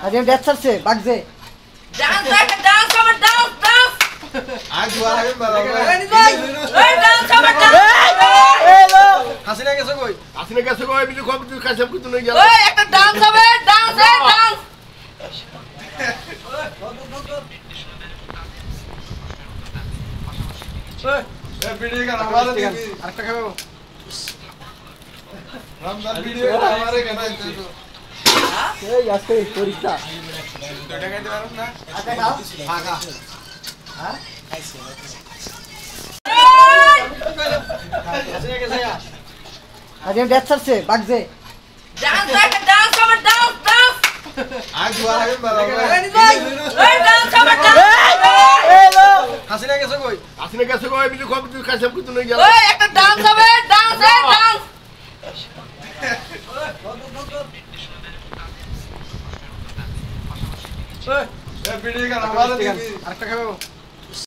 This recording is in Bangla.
আজ আমি ড্যান্স করছে বাগজে ডান্স ডান্স আমার ডান্স ডান্স আজ দুয়ার আগে বাড়াবো এই ডান্স আমার ডান্স এই লো হাসিনা গেছে কই বিলু কম তুই কাছে কত নই গেল ওই একটা ডান্স হবে ডান্স ডান্স এ ভিডিও কেন আমারে দিবি আরেকটা খাবো রমজান ভিডিও আমারে কেন তো এই আজকে পরীক্ষা তোটা খাইতে পারছ না আটা খাও ফাকা হ্যাঁ হাসিনা গেছে আজ আমি ড্যান্স করছে বাগজে ডান্স ডান্স আমার ডান্স ডান্স আজ দুয়ার আগে বাড়াবো এই ডান্স আমার ডান্স এই লো হাসিনা গেছে কই বিলু কম তুই কাছে কত নই গেল ওই একটা ডান্স হবে ডান্স ডান্স এ ভিডিও কেন আমারে দিবি আরেকটা খাবো